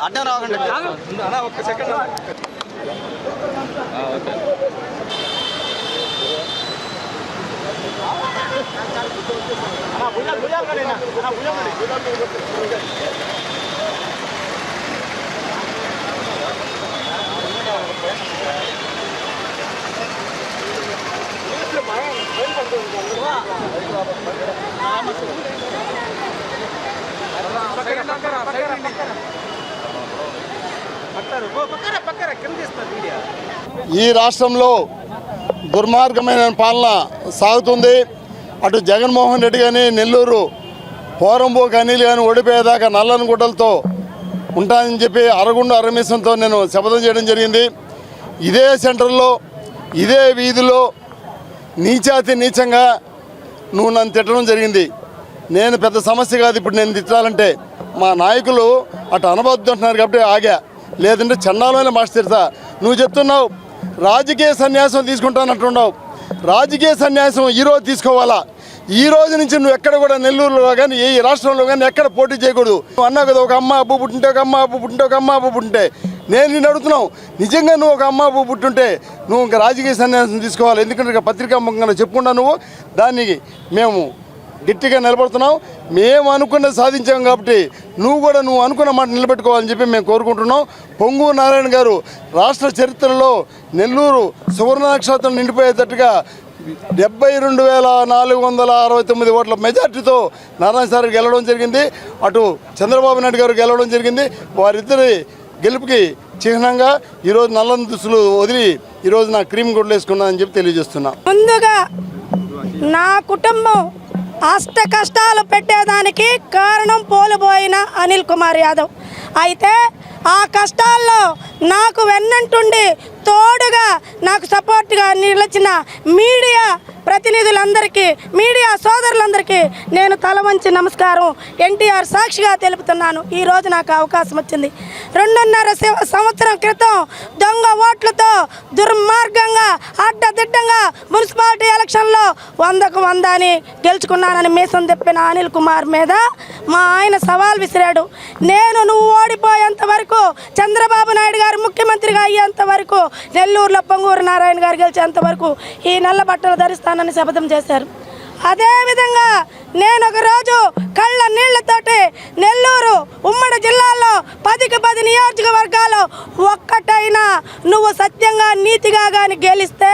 అడ్డం రాకండి ఒక్క సెకండ్. ఈ రాష్ట్రంలో దుర్మార్గమైన పాలన సాగుతుంది. అటు జగన్మోహన్ రెడ్డి కానీ నెల్లూరు పోరంబోకు అనిల్ కానీ ఓడిపోయేదాకా నల్లని గుడ్డలతో ఉంటానని చెప్పి అరగుండు అరమేశంతో నేను శపథం చేయడం జరిగింది. ఇదే సెంటర్లో ఇదే వీధిలో నీచాతి నీచంగా నువ్వు నన్ను తిట్టడం జరిగింది. నేను పెద్ద సమస్య కాదు ఇప్పుడు నేను తిట్టాలంటే. మా నాయకులు అటు అనబద్దు అంటున్నారు కాబట్టి ఆగా, లేదంటే చండాలమైన మాట తిడతా. నువ్వు చెప్తున్నావు రాజకీయ సన్యాసం తీసుకుంటానంటున్నావు. రాజకీయ సన్యాసం ఈరోజు తీసుకోవాలా? ఈ రోజు నుంచి నువ్వు ఎక్కడ కూడా నెల్లూరులో కానీ ఈ రాష్ట్రంలో కానీ ఎక్కడ పోటీ చేయకూడదు. నువ్వు అన్నావు కదా ఒక అమ్మ అబ్బు పుట్టింటే ఒక అమ్మ అబ్బు పుట్టింటే ఒక అమ్మ అబ్బు పుట్టింటే. నేను నిన్ను అడుగుతున్నావు, నిజంగా నువ్వు ఒక అమ్మ అబ్బు పుట్టుంటే నువ్వు ఇంకా రాజకీయ సన్యాసం తీసుకోవాలి. ఎందుకంటే పత్రికా ముఖంగా చెప్పుకున్నా నువ్వు దానికి మేము గట్టిగా నిలబడుతున్నాం. మేము అనుకున్నది సాధించాం కాబట్టి నువ్వు అనుకున్న మాట నిలబెట్టుకోవాలని చెప్పి మేము కోరుకుంటున్నాం. పొంగూరు నారాయణ గారు రాష్ట్ర చరిత్రలో నెల్లూరు సువర్ణాక్షరాలతో నిండిపోయేటట్టుగా 72,469 ఓట్ల మెజార్టీతో నారాయణ సార్ గెలవడం జరిగింది. అటు చంద్రబాబు నాయుడు గారు గెలవడం జరిగింది. వారిద్దరి గెలుపుకి చిహ్నంగా ఈరోజు నల్లని దుస్తులు వదిలి ఈరోజు నా క్రీమ్ గుడ్లు వేసుకున్నా అని చెప్పి తెలియజేస్తున్నా. ముందుగా నా కుటుంబం అష్ట కష్టాలు పెట్టేదానికి కారణం పోలిపోయిన అనిల్ కుమార్ యాదవ్. అయితే ఆ కష్టాల్లో నాకు వెన్నంటుండి తోడుగా నాకు సపోర్ట్గా నిలిచిన మీడియా ప్రతినిధులందరికీ, మీడియా సోదరులందరికీ నేను తల వంచి నమస్కారం ఎన్టీఆర్ సాక్షిగా తెలుపుతున్నాను. ఈరోజు నాకు అవకాశం వచ్చింది. 2.5 సంవత్సరం క్రితం దొంగ ఓట్లతో దుర్మార్గంగా అడ్డదిడ్డంగా మున్సిపాలిటీ ఎలక్షన్లో 100కు 100 అని గెలుచుకున్నానని మీసం తెప్పిన అనిల్ కుమార్ మీద మా ఆయన సవాల్ విసిరాడు. నువ్వు ఓడిపోయేంత వరకు, చంద్రబాబు నాయుడు గారు ముఖ్యమంత్రిగా అయ్యేంత వరకు, నెల్లూరులో పొంగూరు నారాయణ గారు గెలిచేంత వరకు ఈ నల్ల బట్టలు ధరిస్తానని శపథం చేశారు. అదేవిధంగా నేను ఒకరోజు కళ్ళ నీళ్లతోటి నెల్లూరు ఉమ్మడి జిల్లాలో 10కి 10 నియోజకవర్గాలు ఒక్కటైనా నువ్వు సత్యంగా నీతిగా కానీ గెలిస్తే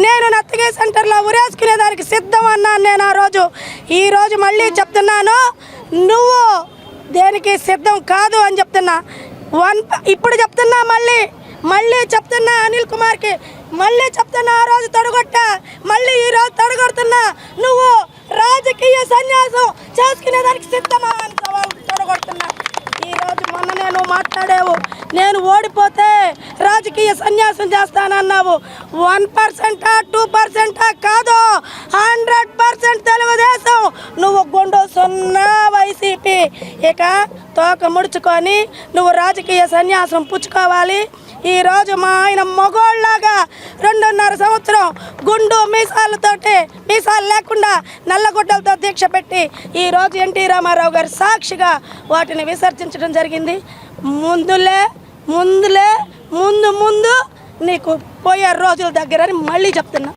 నేను నత్తగి సెంటర్లో ఉరేసుకునేదానికి సిద్ధం అన్నాను నేను ఆ రోజు. ఈరోజు మళ్ళీ చెప్తున్నాను, నువ్వు దేనికి సిద్ధం కాదు అని చెప్తున్నా. ఇప్పుడు చెప్తున్నా, మళ్ళీ చెప్తున్నా అనిల్ కుమార్కి, మళ్ళీ చెప్తున్నా. ఆ రోజు తొడగొట్టా, మళ్ళీ ఈరోజు తొడగొడుతున్నా. నువ్వు రాజకీయ సన్యాసం చేసుకునేదానికి సిద్ధమా అని సవాల్ తొడగొడుతున్నా. ఈరోజు మొన్న నేను మాట్లాడావు, నేను ఓడిపోతే రాజకీయ సన్యాసం చేస్తానన్నావు. 1%, 2% కాదు, 100% తెలుగుదేశం. నువ్వు గుండు 0 వైసీపీ. ఇక తోక ముడుచుకొని నువ్వు రాజకీయ సన్యాసం పుచ్చుకోవాలి. ఈరోజు మా ఆయన మగోళ్ళలాగా 2.5 సంవత్సరం గుండు మీసాలు లేకుండా నల్లగుడ్డలతో దీక్ష పెట్టి ఈరోజు ఎన్టీ రామారావు గారి సాక్షిగా వాటిని విసర్జించడం జరిగింది. ముందు నీకు పోయే రోజుల దగ్గరని మళ్ళీ చెప్తున్నా.